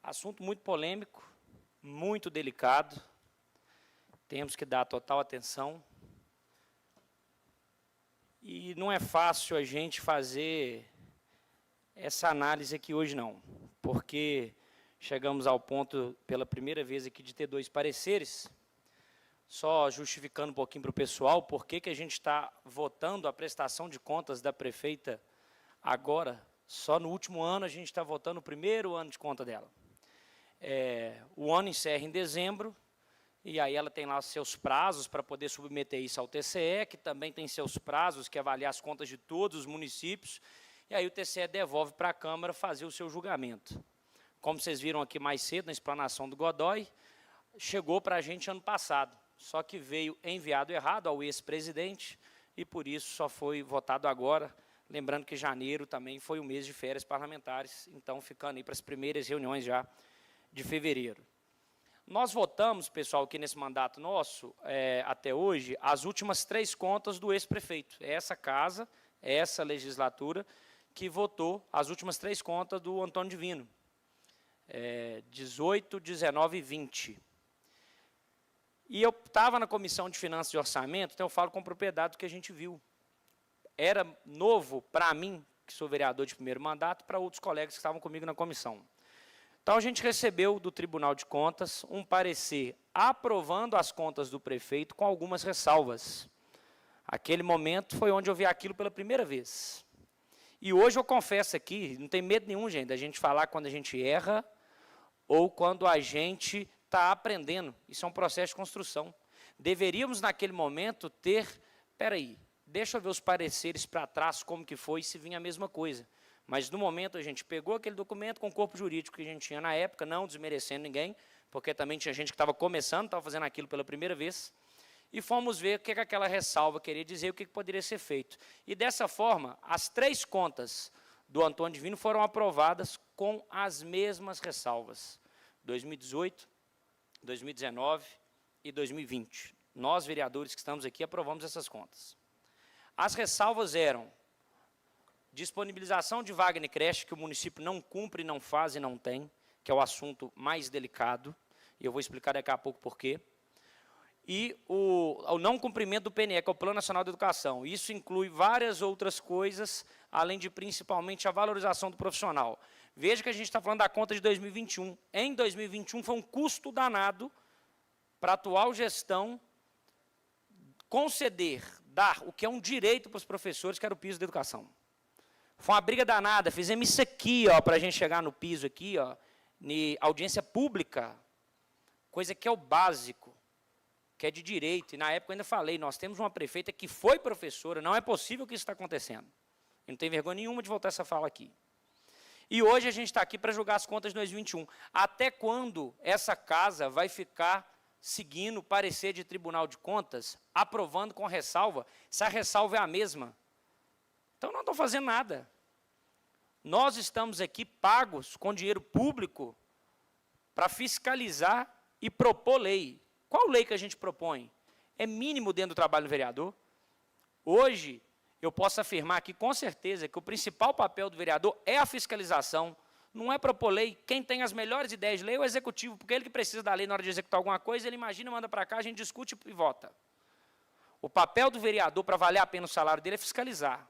Assunto muito polêmico, muito delicado, temos que dar total atenção. E não é fácil a gente fazer essa análise aqui hoje, não, porque chegamos ao ponto, pela primeira vez aqui, de ter dois pareceres. Só justificando um pouquinho para o pessoal, por que a gente está votando a prestação de contas da prefeita agora. Só no último ano a gente está votando o primeiro ano de conta dela. O ano encerra em dezembro, e aí ela tem lá seus prazos para poder submeter isso ao TCE, que também tem seus prazos, que avalia as contas de todos os municípios, e aí o TCE devolve para a Câmara fazer o seu julgamento. Como vocês viram aqui mais cedo, na explanação do Godoy, chegou para a gente ano passado, só que veio enviado errado ao ex-presidente, e por isso só foi votado agora, lembrando que janeiro também foi o mês de férias parlamentares, então ficando aí para as primeiras reuniões já de fevereiro. Nós votamos, pessoal, aqui nesse mandato nosso, até hoje, as últimas 3 contas do ex-prefeito. É essa casa, essa legislatura, que votou as últimas 3 contas do Antônio Divino. 18, 19 e 20. E eu estava na Comissão de Finanças e Orçamento, então eu falo com propriedade do que a gente viu. Era novo para mim, que sou vereador de primeiro mandato, para outros colegas que estavam comigo na comissão. Então, a gente recebeu do Tribunal de Contas um parecer aprovando as contas do prefeito com algumas ressalvas. Aquele momento foi onde eu vi aquilo pela primeira vez. E hoje eu confesso aqui, não tem medo nenhum, gente, da gente falar quando a gente erra ou quando a gente está aprendendo. Isso é um processo de construção. Deveríamos, naquele momento, ter... Espera aí, deixa eu ver os pareceres para trás, como que foi, se vinha a mesma coisa. Mas, no momento, a gente pegou aquele documento com o corpo jurídico que a gente tinha na época, não desmerecendo ninguém, porque também tinha gente que estava começando, estava fazendo aquilo pela primeira vez, e fomos ver o que aquela ressalva queria dizer e o que poderia ser feito. E, dessa forma, as 3 contas do Antônio Divino foram aprovadas com as mesmas ressalvas. 2018, 2019 e 2020. Nós, vereadores que estamos aqui, aprovamos essas contas. As ressalvas eram disponibilização de vaga em creche, que o município não cumpre, não faz e não tem, que é o assunto mais delicado, e eu vou explicar daqui a pouco por quê. E o não cumprimento do PNE, que é o Plano Nacional de Educação. Isso inclui várias outras coisas, além de, principalmente, a valorização do profissional. Veja que a gente está falando da conta de 2021. Em 2021, foi um custo danado para a atual gestão conceder, dar o que é um direito para os professores, que era o piso da educação. Foi uma briga danada, fizemos isso aqui, para a gente chegar no piso aqui, em audiência pública, coisa que é o básico, que é de direito. E, na época, eu ainda falei, nós temos uma prefeita que foi professora, não é possível que isso está acontecendo. Eu não tenho vergonha nenhuma de voltar essa fala aqui. E hoje a gente está aqui para julgar as contas de 2021. Até quando essa casa vai ficar seguindo o parecer de Tribunal de Contas, aprovando com ressalva, se a ressalva é a mesma? Então, não estou fazendo nada. Nós estamos aqui pagos com dinheiro público para fiscalizar e propor lei. Qual lei que a gente propõe? É mínimo dentro do trabalho do vereador. Hoje, eu posso afirmar aqui com certeza que o principal papel do vereador é a fiscalização, não é propor lei. Quem tem as melhores ideias de lei é o executivo, porque ele que precisa da lei na hora de executar alguma coisa, ele imagina, manda para cá, a gente discute e vota. O papel do vereador, para valer a pena o salário dele, é fiscalizar.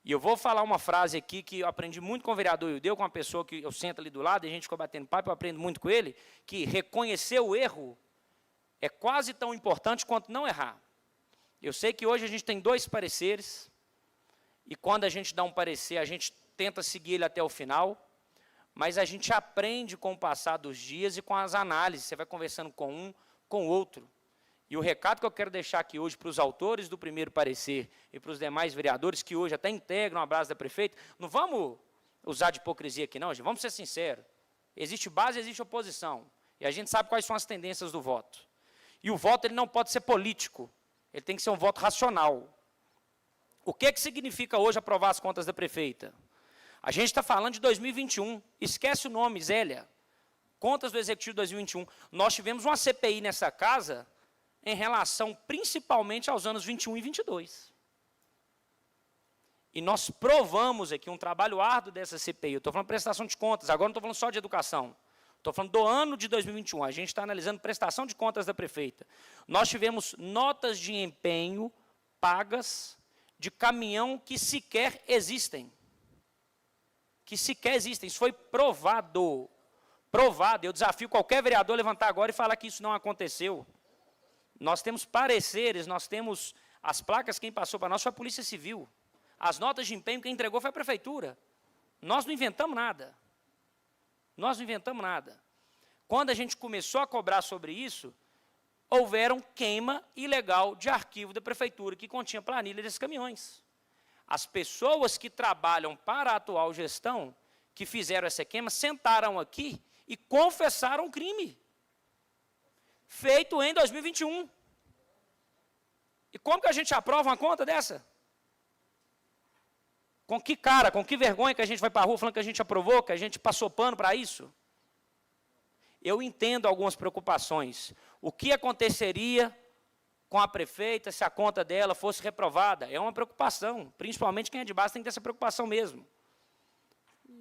E eu vou falar uma frase aqui que eu aprendi muito com o vereador Ildeu, com uma pessoa que eu sento ali do lado, e a gente ficou batendo papo, eu aprendo muito com ele, que reconhecer o erro é quase tão importante quanto não errar. Eu sei que hoje a gente tem 2 pareceres, e quando a gente dá um parecer, a gente tenta seguir ele até o final, mas a gente aprende com o passar dos dias e com as análises, você vai conversando com um, com o outro. E o recado que eu quero deixar aqui hoje para os autores do primeiro parecer e para os demais vereadores que hoje até integram a base da prefeita, não vamos usar de hipocrisia aqui não, gente, vamos ser sinceros. Existe base, existe oposição. E a gente sabe quais são as tendências do voto. E o voto ele não pode ser político, ele tem que ser um voto racional. O que significa hoje aprovar as contas da prefeita? A gente está falando de 2021, esquece o nome, Zélia. Contas do Executivo de 2021. Nós tivemos uma CPI nessa casa em relação principalmente aos anos 21 e 22. E nós provamos aqui um trabalho árduo dessa CPI. Eu estou falando prestação de contas, agora não estou falando só de educação. Estou falando do ano de 2021. A gente está analisando prestação de contas da prefeita. Nós tivemos notas de empenho pagas de caminhão que sequer existem. Que sequer existem. Isso foi provado. Provado. Eu desafio qualquer vereador a levantar agora e falar que isso não aconteceu. Nós temos pareceres, nós temos as placas, quem passou para nós foi a Polícia Civil. As notas de empenho quem entregou foi a Prefeitura. Nós não inventamos nada. Nós não inventamos nada. Quando a gente começou a cobrar sobre isso, houveram queima ilegal de arquivo da Prefeitura, que continha planilha desses caminhões. As pessoas que trabalham para a atual gestão, que fizeram essa queima, sentaram aqui e confessaram o crime. Feito em 2021. E como que a gente aprova uma conta dessa? Com que cara, com que vergonha que a gente vai para a rua falando que a gente aprovou, que a gente passou pano para isso? Eu entendo algumas preocupações. O que aconteceria com a prefeita se a conta dela fosse reprovada? É uma preocupação, principalmente quem é de base tem que ter essa preocupação mesmo.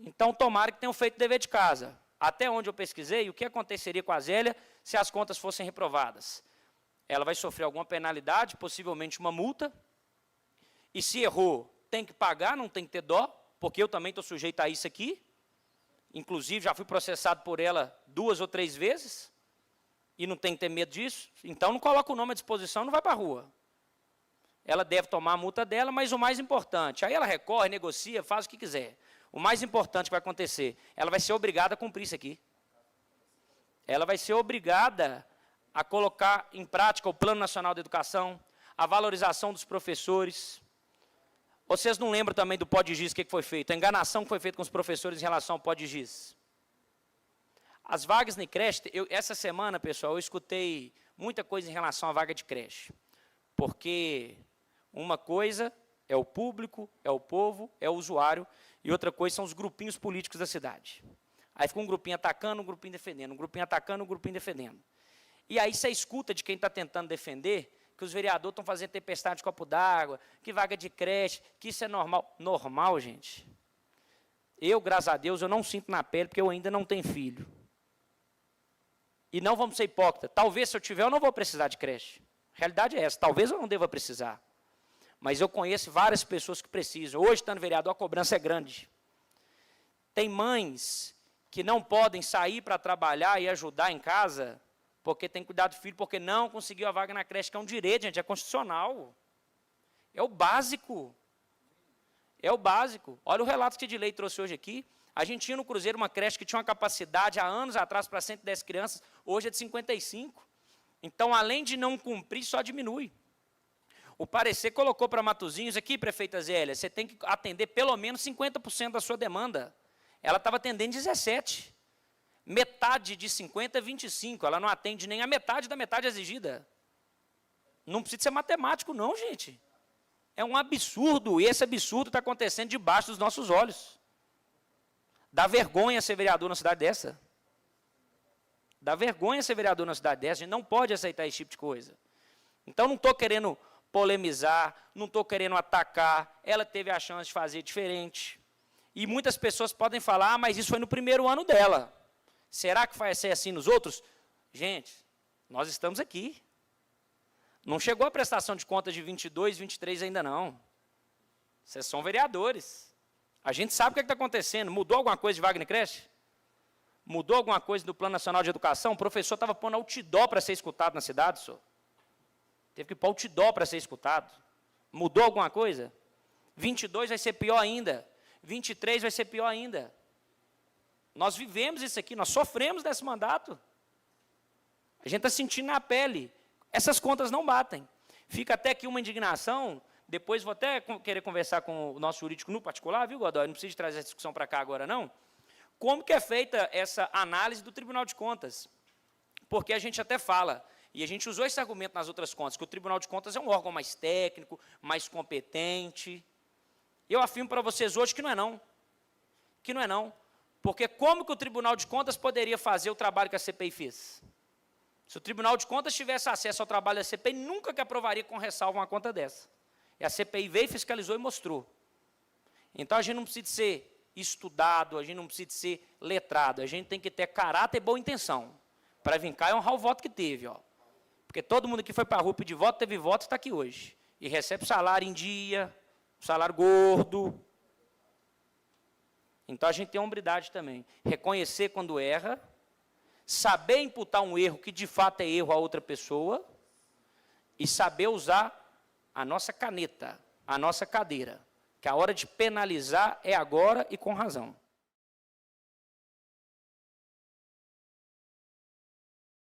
Então, tomara que tenham feito o dever de casa. Até onde eu pesquisei, o que aconteceria com a Zélia se as contas fossem reprovadas? Ela vai sofrer alguma penalidade, possivelmente uma multa, e se errou, tem que pagar, não tem que ter dó, porque eu também estou sujeito a isso aqui. Inclusive, já fui processado por ela 2 ou 3 vezes, e não tem que ter medo disso. Então, não coloca o nome à disposição, não vai para a rua. Ela deve tomar a multa dela, mas o mais importante, aí ela recorre, negocia, faz o que quiser. O mais importante que vai acontecer, ela vai ser obrigada a cumprir isso aqui. Ela vai ser obrigada a colocar em prática o Plano Nacional de Educação, a valorização dos professores. Vocês não lembram também do Pode-Giz, o que foi feito? A enganação que foi feita com os professores em relação ao Pode-Giz. As vagas na creche, essa semana, pessoal, eu escutei muita coisa em relação à vaga de creche. Porque uma coisa é o público, é o povo, é o usuário, e outra coisa são os grupinhos políticos da cidade. Aí fica um grupinho atacando, um grupinho defendendo, um grupinho atacando, um grupinho defendendo. E aí você escuta de quem está tentando defender que os vereadores estão fazendo tempestade de copo d'água, que vaga de creche, que isso é normal. Normal, gente. Eu, graças a Deus, eu não sinto na pele, porque eu ainda não tenho filho. E não vamos ser hipócritas. Talvez, se eu tiver, eu não vou precisar de creche. A realidade é essa. Talvez eu não deva precisar. Mas eu conheço várias pessoas que precisam. Hoje, estando vereador, a cobrança é grande. Tem mães que não podem sair para trabalhar e ajudar em casa, porque tem que cuidar do filho, porque não conseguiu a vaga na creche, que é um direito, gente, é constitucional. É o básico. É o básico. Olha o relato que a Edilei trouxe hoje aqui. A gente tinha no Cruzeiro uma creche que tinha uma capacidade, há anos atrás, para 110 crianças, hoje é de 55. Então, além de não cumprir, só diminui. O parecer colocou para Matosinhos aqui, prefeita Zélia, você tem que atender pelo menos 50% da sua demanda. Ela estava atendendo 17%. Metade de 50 é 25, ela não atende nem a metade da metade exigida. Não precisa ser matemático, não, gente. É um absurdo, e esse absurdo está acontecendo debaixo dos nossos olhos. Dá vergonha ser vereador numa cidade dessa. Dá vergonha ser vereador numa cidade dessa, a gente não pode aceitar esse tipo de coisa. Então, não estou querendo polemizar, não estou querendo atacar, ela teve a chance de fazer diferente. E muitas pessoas podem falar, mas isso foi no primeiro ano dela. Será que vai ser assim nos outros? Gente, nós estamos aqui. Não chegou a prestação de contas de 22, 23 ainda não. Vocês são vereadores. A gente sabe o que está acontecendo. Mudou alguma coisa de vaga na creche? Mudou alguma coisa do Plano Nacional de Educação? O professor estava pondo outdoor para ser escutado na cidade, senhor. Teve que pôr outdoor para ser escutado. Mudou alguma coisa? 22 vai ser pior ainda. 23 vai ser pior ainda. Nós vivemos isso aqui, nós sofremos desse mandato. A gente está sentindo na pele. Essas contas não batem. Fica até aqui uma indignação, depois vou até querer conversar com o nosso jurídico no particular, viu, Godoy? Não precisa trazer essa discussão para cá agora, não. Como que é feita essa análise do Tribunal de Contas? Porque a gente até fala, e a gente usou esse argumento nas outras contas, que o Tribunal de Contas é um órgão mais técnico, mais competente. Eu afirmo para vocês hoje que não é não. Que não é não. Porque como que o Tribunal de Contas poderia fazer o trabalho que a CPI fez? Se o Tribunal de Contas tivesse acesso ao trabalho da CPI, nunca que aprovaria com ressalva uma conta dessa. E a CPI veio, fiscalizou e mostrou. Então, a gente não precisa ser estudado, a gente não precisa ser letrado, a gente tem que ter caráter e boa intenção para vir cá e honrar o voto que teve. Ó. Porque todo mundo que foi para a rua pedir voto, teve voto e está aqui hoje. E recebe salário em dia, salário gordo. Então, a gente tem hombridade também. Reconhecer quando erra, saber imputar um erro que de fato é erro a outra pessoa e saber usar a nossa caneta, a nossa cadeira, que a hora de penalizar é agora e com razão.